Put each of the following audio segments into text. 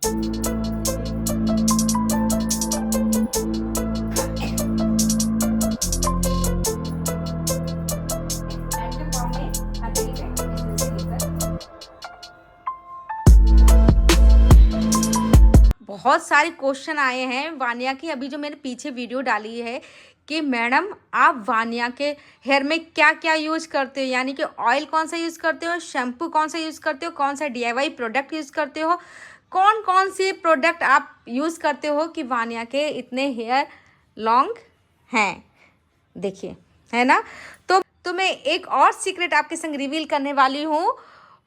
बहुत सारे क्वेश्चन आए हैं वानिया की, अभी जो मैंने पीछे वीडियो डाली है कि मैडम आप वानिया के हेयर में क्या क्या यूज़ करते हो, यानी कि ऑयल कौन सा यूज़ करते हो, शैम्पू कौन सा यूज़ करते हो, कौन सा DIY प्रोडक्ट यूज़ करते हो, कौन कौन से प्रोडक्ट आप यूज़ करते हो कि वानिया के इतने हेयर लॉन्ग हैं। देखिए, है ना। तो मैं एक और सीक्रेट आपके संग रिवील करने वाली हूँ,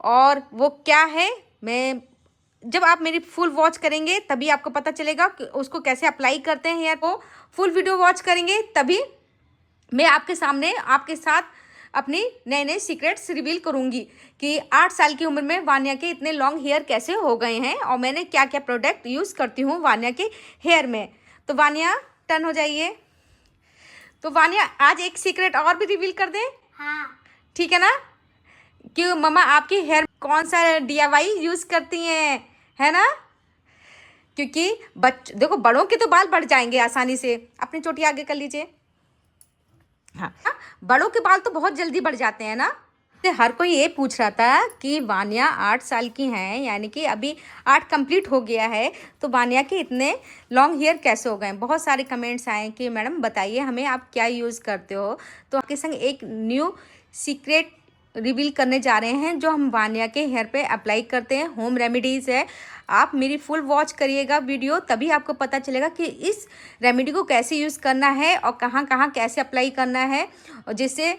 और वो क्या है, मैं जब आप मेरी फुल वॉच करेंगे तभी आपको पता चलेगा कि उसको कैसे अप्लाई करते हैं हेयर को। फुल वीडियो वॉच करेंगे तभी मैं आपके सामने आपके साथ अपनी नए नए सीक्रेट्स रिवील करूंगी कि 8 साल की उम्र में वानिया के इतने लॉन्ग हेयर कैसे हो गए हैं और मैंने क्या क्या प्रोडक्ट यूज़ करती हूँ वानिया के हेयर में। तो वानिया टर्न हो जाइए। तो वानिया आज एक सीक्रेट और भी रिवील कर दें। हाँ। ठीक है ना, कि मम्मा आपकी हेयर कौन सा DIY यूज़ करती हैं, है ना। क्योंकि देखो बड़ों के तो बाल बढ़ जाएंगे आसानी से, अपनी चोटी आगे कर लीजिए। हाँ, बड़ों के बाल तो बहुत जल्दी बढ़ जाते हैं ना। तो हर कोई ये पूछ रहा था कि वानिया 8 साल की हैं, यानी कि अभी 8 कंप्लीट हो गया है, तो वानिया के इतने लॉन्ग हेयर कैसे हो गए। बहुत सारे कमेंट्स आए कि मैडम बताइए हमें आप क्या यूज़ करते हो। तो आपके संग एक न्यू सीक्रेट रिवील करने जा रहे हैं जो हम वानिया के हेयर पे अप्लाई करते हैं, होम रेमेडीज़ है। आप मेरी फुल वॉच करिएगा वीडियो, तभी आपको पता चलेगा कि इस रेमेडी को कैसे यूज़ करना है और कहाँ कहाँ कैसे अप्लाई करना है, और जिससे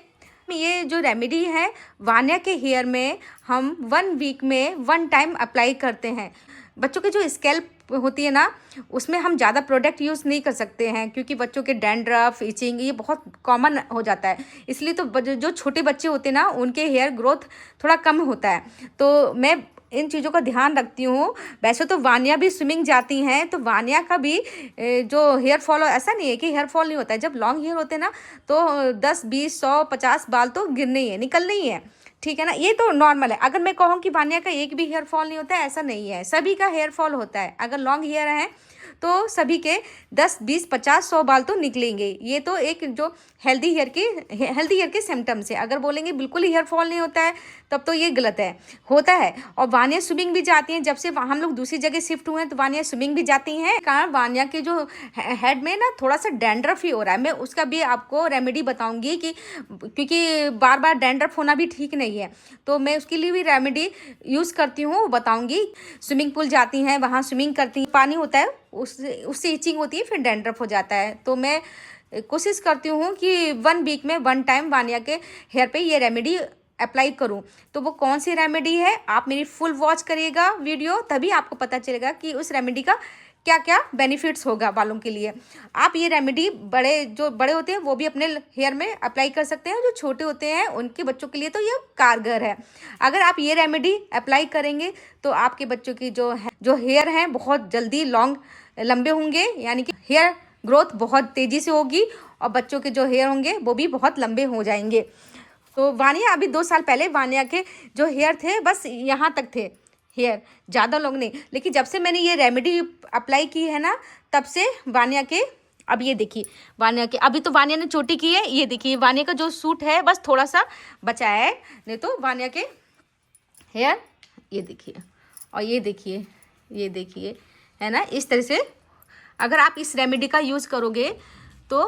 ये जो रेमेडी है वानिया के हेयर में हम 1 वीक में 1 टाइम अप्लाई करते हैं। बच्चों के जो स्कैल्प होती है ना, उसमें हम ज़्यादा प्रोडक्ट यूज़ नहीं कर सकते हैं क्योंकि बच्चों के डैंड्रफ, इचिंग ये बहुत कॉमन हो जाता है। इसलिए तो जो छोटे बच्चे होते हैं ना, उनके हेयर ग्रोथ थोड़ा कम होता है। तो मैं इन चीज़ों का ध्यान रखती हूँ। वैसे तो वानिया भी स्विमिंग जाती हैं, तो वानिया का भी जो हेयर फॉल, ऐसा नहीं है कि हेयर फॉल नहीं होता है। जब लॉन्ग हेयर होते हैं ना, तो 10 20 100 50 बाल तो गिरने ही है, निकलने ही है। ठीक है ना, ये तो नॉर्मल है। अगर मैं कहूँ कि वानिया का एक भी हेयर फॉल नहीं होता है, ऐसा नहीं है। सभी का हेयर फॉल होता है। अगर लॉन्ग हेयर है तो सभी के 10 20 50 100 बाल तो निकलेंगे। ये तो एक जो हेल्दी हेयर के सिम्टम्स है। अगर बोलेंगे बिल्कुल ही हेयर फॉल नहीं होता है, तब तो ये गलत है, होता है। और वानिया स्विमिंग भी जाती हैं। जब से हम लोग दूसरी जगह शिफ्ट हुए हैं तो वानिया स्विमिंग भी जाती हैं। कारण वानिया के जो हेड में ना थोड़ा सा डैंड्रफ ही हो रहा है। मैं उसका भी आपको रेमेडी बताऊंगी कि क्योंकि बार बार डैंड्रफ होना भी ठीक नहीं है, तो मैं उसके लिए भी रेमेडी यूज़ करती हूँ, बताऊंगी। स्विमिंग पूल जाती हैं, वहाँ स्विमिंग करती हैं, पानी होता है उससे इचिंग होती है, फिर डैंड्रफ हो जाता है। तो मैं कोशिश करती हूँ कि 1 वीक में 1 टाइम वानिया के हेयर पे ये रेमेडी अप्लाई करूँ। तो वो कौन सी रेमेडी है, आप मेरी फुल वॉच करिएगा वीडियो, तभी आपको पता चलेगा कि उस रेमेडी का क्या क्या बेनिफिट्स होगा बालों के लिए। आप ये रेमेडी जो बड़े होते हैं वो भी अपने हेयर में अप्लाई कर सकते हैं, जो छोटे होते हैं उनके बच्चों के लिए तो ये कारगर है। अगर आप ये रेमेडी अप्लाई करेंगे तो आपके बच्चों की जो हेयर हैं बहुत जल्दी लंबे होंगे, यानी कि हेयर ग्रोथ बहुत तेज़ी से होगी, और बच्चों के जो हेयर होंगे वो भी बहुत लंबे हो जाएंगे। तो वानिया अभी 2 साल पहले वानिया के जो हेयर थे बस यहाँ तक थे हेयर, ज़्यादा लोग नहीं। लेकिन जब से मैंने ये रेमेडी अप्लाई की है ना, तब से वानिया के, अब ये देखिए वानिया के, अभी तो वानिया ने चोटी की है, ये देखिए वानिया का जो सूट है बस थोड़ा सा बचा है, नहीं तो वानिया के हेयर ये देखिए, और ये देखिए, है ना। इस तरह से अगर आप इस रेमेडी का यूज़ करोगे तो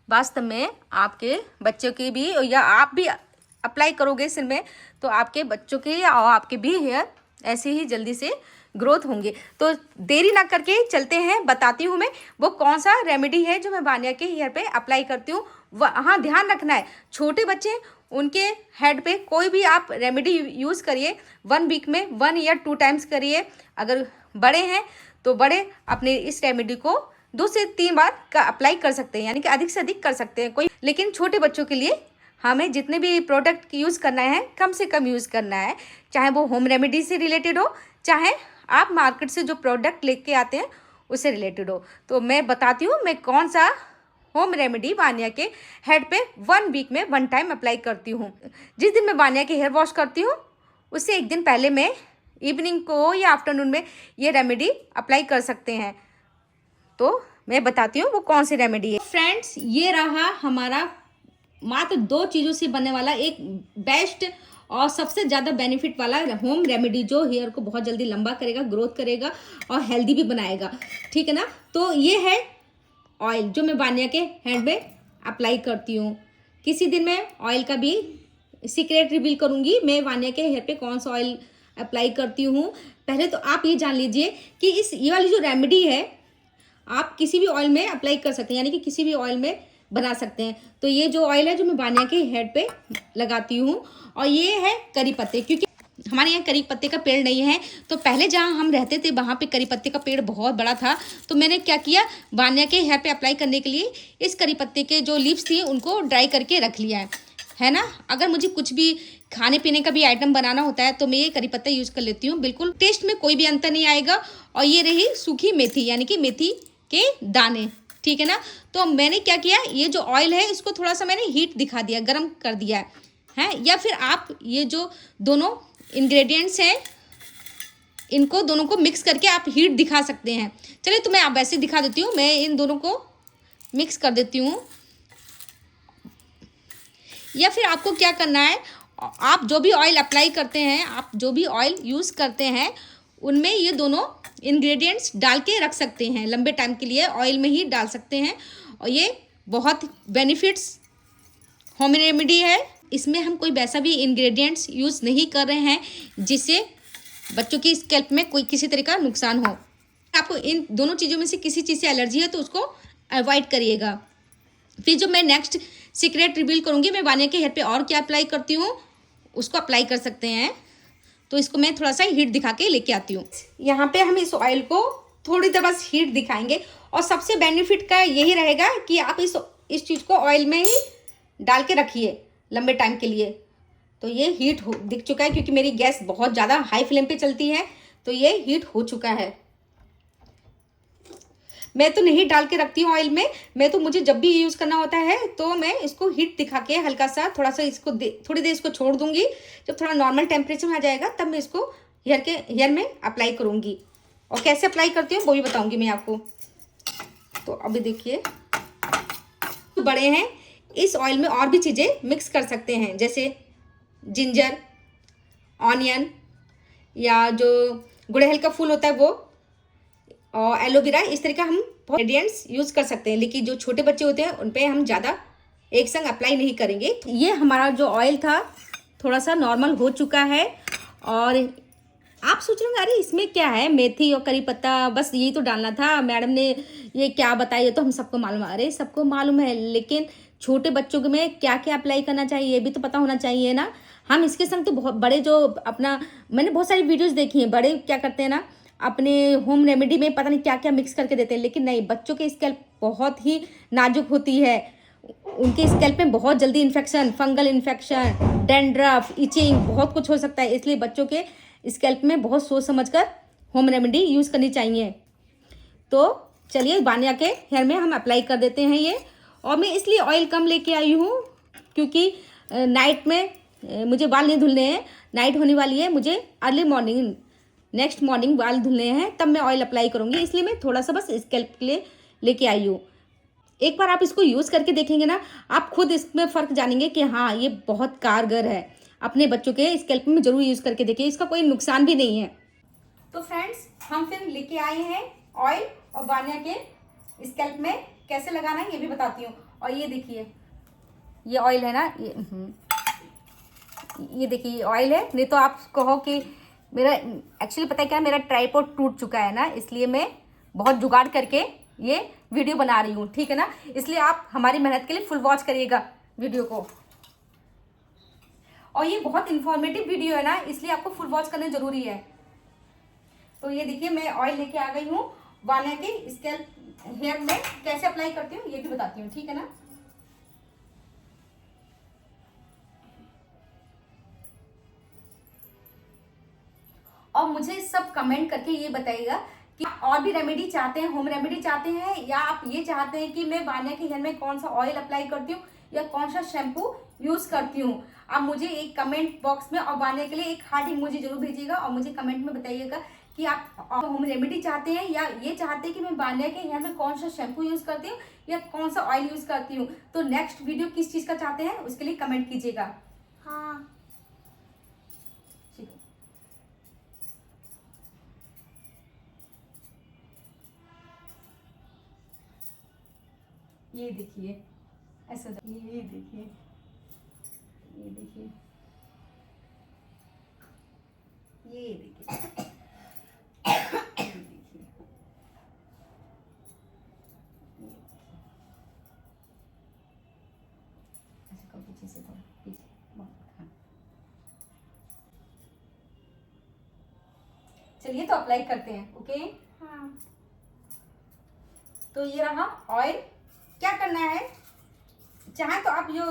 वास्तव में आपके बच्चों के भी, या आप भी अप्लाई करोगे सिर में, तो आपके बच्चों के और आपके भी हेयर ऐसे ही जल्दी से ग्रोथ होंगे। तो देरी ना करके चलते हैं, बताती हूँ मैं वो कौन सा रेमेडी है जो मैं वानिया के हेयर पे अप्लाई करती हूँ। हाँ, ध्यान रखना है, छोटे बच्चे उनके हेड पे कोई भी आप रेमेडी यूज़ करिए 1 वीक में 1 या 2 टाइम्स करिए। अगर बड़े हैं तो बड़े अपने इस रेमेडी को 2 से 3 बार का अप्लाई कर सकते हैं, यानी कि अधिक से अधिक कर सकते हैं कोई। लेकिन छोटे बच्चों के लिए हमें जितने भी प्रोडक्ट यूज़ करना है कम से कम यूज़ करना है, चाहे वो होम रेमेडी से रिलेटेड हो, चाहे आप मार्केट से जो प्रोडक्ट लेके आते हैं उससे रिलेटेड हो। तो मैं बताती हूँ मैं कौन सा होम रेमेडी वानिया के हेड पे 1 वीक में 1 टाइम अप्लाई करती हूँ। जिस दिन मैं वानिया के हेयर वॉश करती हूँ उससे 1 दिन पहले मैं इवनिंग को या आफ्टरनून में ये रेमेडी अप्लाई कर सकते हैं। तो मैं बताती हूँ वो कौन सी रेमेडी है। फ्रेंड्स, ये रहा हमारा मात्र 2 चीज़ों से बनने वाला एक बेस्ट और सबसे ज़्यादा बेनिफिट वाला होम रेमेडी, जो हेयर को बहुत जल्दी लंबा करेगा, ग्रोथ करेगा और हेल्दी भी बनाएगा। ठीक है ना। तो ये है ऑयल जो मैं वान्या के हेड में अप्लाई करती हूँ। किसी दिन मैं ऑयल का भी सीक्रेट रिवील करूँगी, मैं वान्या के हेयर पे कौन सा ऑयल अप्लाई करती हूँ। पहले तो आप ये जान लीजिए कि ये वाली जो रेमेडी है आप किसी भी ऑयल में अप्लाई कर सकते हैं, यानी कि किसी भी ऑयल में बना सकते हैं। तो ये जो ऑयल है जो मैं वान्या के हेड पे लगाती हूँ, और ये है करी पत्ते, क्योंकि हमारे यहाँ करी पत्ते का पेड़ नहीं है। तो पहले जहाँ हम रहते थे वहाँ पे करी पत्ते का पेड़ बहुत बड़ा था। तो मैंने क्या किया, वान्या के हेयर पे अप्लाई करने के लिए इस करी पत्ते के जो लीव्स थी उनको ड्राई करके रख लिया है ना। अगर मुझे कुछ भी खाने पीने का भी आइटम बनाना होता है तो मैं ये करी पत्ता यूज़ कर लेती हूँ। बिल्कुल टेस्ट में कोई भी अंतर नहीं आएगा। और ये रही सूखी मेथी, यानी कि मेथी के दाने। ठीक है ना। तो मैंने क्या किया, ये जो ऑयल है इसको थोड़ा सा मैंने हीट दिखा दिया, गर्म कर दिया है। या फिर आप ये जो दोनों इंग्रेडिएंट्स हैं इनको दोनों को मिक्स करके आप हीट दिखा सकते हैं। चलिए तो मैं आप वैसे दिखा देती हूँ। मैं इन दोनों को मिक्स कर देती हूँ। या फिर आपको क्या करना है, आप जो भी ऑयल अप्लाई करते हैं, आप जो भी ऑयल यूज़ करते हैं उनमें ये दोनों इंग्रेडिएंट्स डाल के रख सकते हैं लंबे टाइम के लिए, ऑयल में ही डाल सकते हैं। और ये बहुत बेनिफिट्स होम रेमेडी है। इसमें हम कोई वैसा भी इंग्रेडिएंट्स यूज़ नहीं कर रहे हैं जिससे बच्चों की स्कैल्प में कोई किसी तरह का नुकसान हो। आपको इन दोनों चीज़ों में से किसी चीज़ से एलर्जी है तो उसको अवॉइड करिएगा। फिर जो मैं नेक्स्ट सीक्रेट रिवील करूँगी, मैं वान्या के हेयर पे और क्या अप्लाई करती हूँ उसको अप्लाई कर सकते हैं। तो इसको मैं थोड़ा सा हीट दिखा के लेके आती हूँ। यहाँ पे हम इस ऑयल को थोड़ी देर बस हीट दिखाएंगे। और सबसे बेनिफिट का यही रहेगा कि आप इस चीज़ को ऑयल में ही डाल के रखिए लंबे टाइम के लिए। तो ये हीट दिख चुका है, क्योंकि मेरी गैस बहुत ज़्यादा हाई फ्लेम पे चलती है। तो ये हीट हो चुका है। मैं तो नहीं डाल के रखती हूँ ऑयल में। मैं तो मुझे जब भी यूज़ करना होता है तो मैं इसको हीट दिखा के हल्का सा थोड़ा सा इसको थोड़ी देर इसको छोड़ दूंगी। जब थोड़ा नॉर्मल टेम्परेचर में आ जाएगा तब मैं इसको हेयर में अप्लाई करूँगी। और कैसे अप्लाई करती हूँ वो भी बताऊँगी मैं आपको। तो अभी देखिए, तो बड़े हैं, इस ऑयल में और भी चीज़ें मिक्स कर सकते हैं, जैसे जिंजर, ऑनियन, या जो गुड़हल का फूल होता है वो, और एलोवेरा। इस तरह का हम इंग्रेडिएंट्स यूज़ कर सकते हैं। लेकिन जो छोटे बच्चे होते हैं उन पे हम ज़्यादा एक संग अप्लाई नहीं करेंगे। तो ये हमारा जो ऑयल था थोड़ा सा नॉर्मल हो चुका है। और आप सोच रहे होंगे अरे इसमें क्या है, मेथी और करी पत्ता बस यही तो डालना था, मैडम ने ये क्या बताया, ये तो हम सबको मालूम है। अरे सबको मालूम है, लेकिन छोटे बच्चों में क्या क्या अप्लाई करना चाहिए ये भी तो पता होना चाहिए ना। हम इसके संग तो बहुत बड़े जो अपना, मैंने बहुत सारी वीडियोज़ देखी हैं, बड़े क्या करते हैं ना अपने होम रेमेडी में पता नहीं क्या क्या मिक्स करके देते हैं। लेकिन नहीं, बच्चों के स्कैल्प बहुत ही नाजुक होती है। उनके स्कैल्प में बहुत जल्दी infection, fungal infection, dandruff, itching, बहुत कुछ हो सकता है। इसलिए बच्चों के स्कैल्प में बहुत सोच समझ कर होम रेमेडी यूज़ करनी चाहिए। तो चलिए वान्या के हेयर में हम अप्लाई कर देते हैं ये। और मैं इसलिए ऑयल कम लेके आई हूँ क्योंकि नाइट में मुझे बाल नहीं धुलने हैं, नाइट होने वाली है, मुझे अर्ली मॉर्निंग नेक्स्ट मॉर्निंग बाल धुलने हैं, तब मैं ऑयल अप्लाई करूँगी। इसलिए मैं थोड़ा सा बस स्कैल्प के लिए लेके आई हूँ। एक बार आप इसको यूज़ करके देखेंगे ना, आप खुद इसमें फ़र्क जानेंगे कि हाँ ये बहुत कारगर है। अपने बच्चों के स्कैल्प में ज़रूर यूज़ करके देखिए, इसका कोई नुकसान भी नहीं है। तो फ्रेंड्स, हम फिर लेके आए हैं ऑयल, और वान्या के स्कैल्प में कैसे लगाना है ये भी बताती हूँ। और ये देखिए, ये ऑयल है ना, ये देखिए ऑयल है। नहीं तो आप कहो कि मेरा एक्चुअली पता है क्या, मेरा ट्राइपॉड टूट चुका है ना, इसलिए मैं बहुत जुगाड़ करके ये वीडियो बना रही हूँ। ठीक है ना। इसलिए आप हमारी मेहनत के लिए फुल वॉच करिएगा वीडियो को। और ये बहुत इंफॉर्मेटिव वीडियो है ना, इसलिए आपको फुल वॉच करना जरूरी है। तो ये देखिए, मैं ऑयल लेके आ गई हूँ। वान्या के स्कैल्प हेयर में कैसे अप्लाई करती हूँ ये भी बताती हूँ। ठीक है ना। और मुझे सब कमेंट करके ये बताइएगा कि और भी रेमेडी चाहते हैं, होम रेमेडी चाहते हैं, या आप ये चाहते हैं कि मैं वान्या के हेयर में कौन सा ऑयल अप्लाई करती हूँ या कौन सा शैम्पू यूज़ करती हूँ। आप मुझे एक कमेंट बॉक्स में और वान्या के लिए एक हार्ट इमोजी जरूर भेजिएगा और मुझे कमेंट में बताइएगा कि आप होम रेमेडी चाहते हैं या ये चाहते हैं कि मैं वान्या के हेयर में कौन सा शैम्पू यूज करती हूँ या कौन सा ऑयल यूज करती हूँ। तो नेक्स्ट वीडियो किस चीज का चाहते हैं उसके लिए कमेंट कीजिएगा। हाँ ये देखिए ऐसा, ये देखिए, ये देखिए, ये देखिए, पीछे से थोड़ा पीछे, हाँ। चलिए तो अप्लाई करते हैं। ओके हाँ। तो ये रहा ऑयल। क्या करना है, चाहे तो आप जो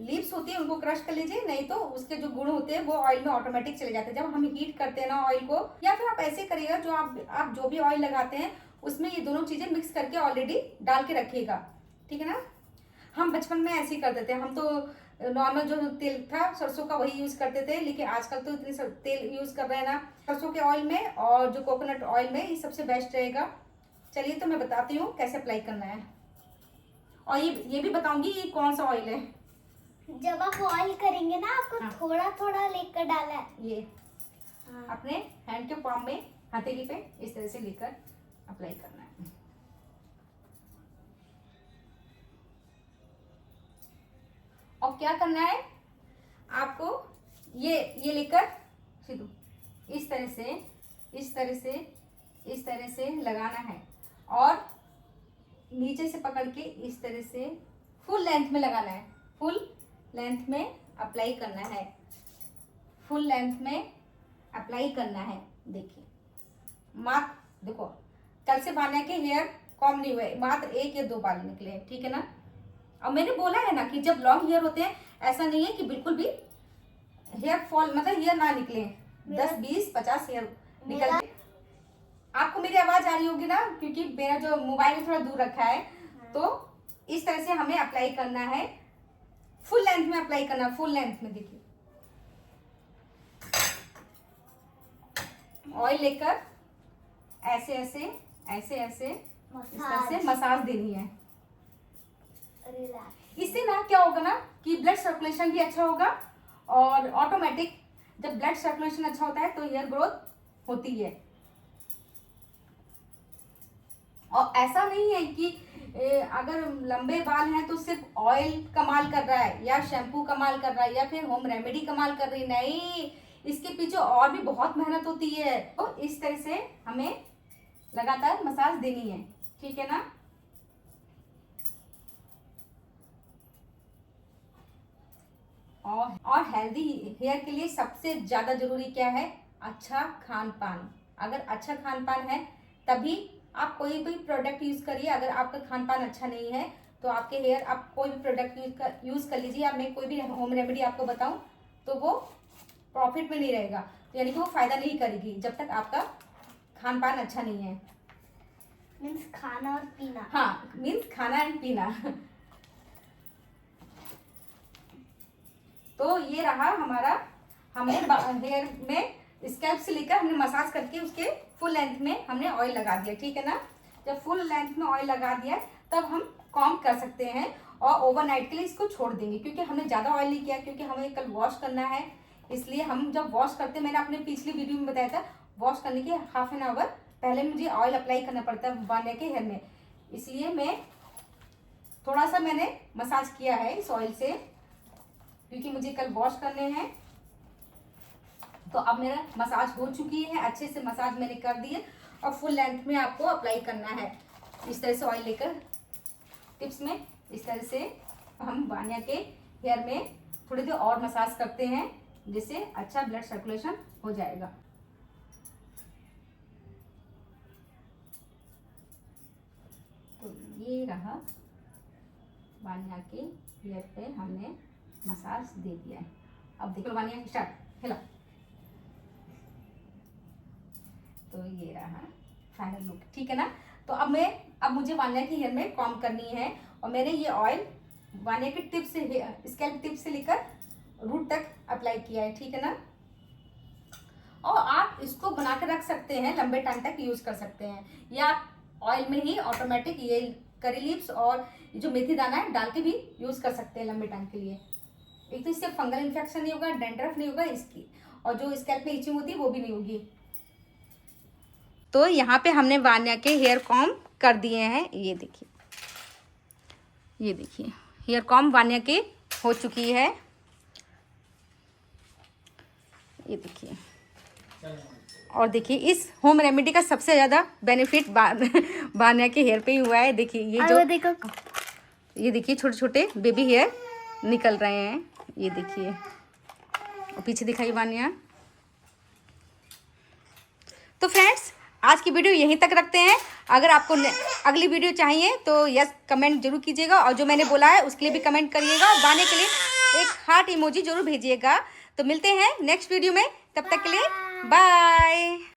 लीव्स होती है उनको क्रश कर लीजिए, नहीं तो उसके जो गुण होते हैं वो ऑयल में ऑटोमेटिक चले जाते हैं जब हम हीट करते हैं ना ऑयल को। या फिर आप ऐसे करिएगा, जो आप जो भी ऑयल लगाते हैं उसमें ये दोनों चीजें मिक्स करके ऑलरेडी डाल के रखिएगा, ठीक है ना। हम बचपन में ऐसे ही करते थे, हम तो नॉर्मल जो तेल था सरसों का वही यूज करते थे, लेकिन आजकल तो इतनी तेल यूज कर रहे हैं ना सरसों के ऑयल में और जो कोकोनट ऑयल में, ये सबसे बेस्ट रहेगा। चलिए तो मैं बताती हूँ कैसे अप्लाई करना है और ये भी बताऊंगी ये कौन सा ऑयल है। जब आप ऑयल करेंगे ना आपको हाँ। थोड़ा थोड़ा लेकर डाला है, ये हाँ। अपने हैंड के पाम में हथेली पे इस तरह से लेकर अप्लाई करना है। और क्या करना है आपको, ये लेकर सीधू इस तरह से इस तरह से इस तरह से लगाना है और नीचे से पकड़ के इस तरह से फुल लेंथ में लगाना है, फुल लेंथ में अप्लाई करना है, फुल लेंथ में अप्लाई करना है। देखिए मात्र देखो कल से वान्या के हेयर कॉम नहीं हुए, मात्र 1 या 2 बाल निकले हैं, ठीक है ना। और मैंने बोला है ना कि जब लॉन्ग हेयर होते हैं ऐसा नहीं है कि बिल्कुल भी हेयर फॉल मतलब हेयर ना निकले, 10 20 50 हेयर निकल। आपको मेरी आवाज आ रही होगी ना, क्योंकि मेरा जो मोबाइल थोड़ा दूर रखा है। तो इस तरह से हमें अप्लाई करना है, फुल लेंथ में अप्लाई करना, फुल लेंथ में। देखिए ऑयल लेकर ऐसे ऐसे ऐसे ऐसे इस तरह से मसाज देनी है। इससे ना क्या होगा ना कि ब्लड सर्कुलेशन भी अच्छा होगा और ऑटोमेटिक जब ब्लड सर्कुलेशन अच्छा होता है तो हेयर ग्रोथ होती है। और ऐसा नहीं है कि अगर लंबे बाल हैं तो सिर्फ ऑयल कमाल कर रहा है या शैम्पू कमाल कर रहा है या फिर होम रेमेडी कमाल कर रही है, नहीं, इसके पीछे और भी बहुत मेहनत होती है। तो इस तरह से हमें लगातार मसाज देनी है, ठीक है ना। और हेल्दी हेयर के लिए सबसे ज्यादा जरूरी क्या है, अच्छा खान पान। अगर अच्छा खान पान है तभी आप कोई भी प्रोडक्ट यूज करिए। अगर आपका खान पान अच्छा नहीं है तो आपके हेयर, आप कोई भी प्रोडक्ट यूज कर लीजिए, या मैं कोई भी होम रेमेडी आपको बताऊं तो वो प्रॉफिट में नहीं रहेगा, तो यानी कि वो फायदा नहीं करेगी जब तक आपका खान पान अच्छा नहीं है। मीन्स खाना और पीना। हाँ, मीन्स खाना एंड पीना। तो ये रहा हमारा, हमने हेयर में स्कैल्प से लेकर हमने मसाज करके उसके फुल लेंथ में हमने ऑयल लगा दिया, ठीक है ना। जब फुल लेंथ में ऑयल लगा दिया तब हम कॉम्ब कर सकते हैं और ओवरनाइट के लिए इसको छोड़ देंगे, क्योंकि हमने ज़्यादा ऑयल नहीं किया, क्योंकि हमें कल वॉश करना है। इसलिए हम जब वॉश करते हैं, मैंने अपने पिछली वीडियो में बताया था, वॉश करने के हाफ एन आवर पहले मुझे ऑयल अप्लाई करना पड़ता है वान्या के हेयर में। इसलिए मैं थोड़ा सा मैंने मसाज किया है इस ऑयल से, क्योंकि मुझे कल वॉश करने हैं। तो अब मेरा मसाज हो चुकी है, अच्छे से मसाज मैंने कर दी है और फुल लेंथ में आपको अप्लाई करना है। इस तरह से ऑयल लेकर टिप्स में इस तरह से हम वान्या के हेयर में थोड़ी देर और मसाज करते हैं, जिससे अच्छा ब्लड सर्कुलेशन हो जाएगा। तो ये रहा वान्या के हेयर पे हमने मसाज दे दिया है। अब देखो वान्या स्टार्ट, हिला। तो ये रहा फाइनल लुक, ठीक है ना। तो अब मुझे वान्या की हेयर में कॉम्ब करनी है और मैंने ये ऑयल वान्या के टिप से, स्कैल्प टिप से लेकर रूट तक अप्लाई किया है, ठीक है ना। और आप इसको बना के रख सकते हैं, लंबे टाइम तक यूज कर सकते हैं, या ऑयल में ही ऑटोमेटिक ये करी लीव्स और जो मेथी दाना है डाल के भी यूज कर सकते हैं लंबे टाइम के लिए। एक तो इससे फंगल इन्फेक्शन नहीं होगा, डैंड्रफ नहीं होगा इसकी, और जो स्कैल्प में इचिंग होती है वो भी नहीं होगी। तो यहाँ पे हमने वान्या के हेयर कॉम्ब कर दिए हैं, ये देखिए, ये देखिए हेयर कॉम्ब वान्या के हो चुकी है, ये देखिए। और देखिए इस होम रेमेडी का सबसे ज़्यादा बेनिफिट वान्या के हेयर पे ही हुआ है। देखिए ये जो देखो, ये देखिए छोटे छोटे बेबी हेयर निकल रहे हैं, ये देखिए, और पीछे दिखाई वान्या। तो फ्रेंड्स आज की वीडियो यहीं तक रखते हैं। अगर आपको अगली वीडियो चाहिए तो यस कमेंट जरूर कीजिएगा, और जो मैंने बोला है उसके लिए भी कमेंट करिएगा, और वान्या के लिए एक हार्ट इमोजी जरूर भेजिएगा। तो मिलते हैं नेक्स्ट वीडियो में, तब तक के लिए बाय।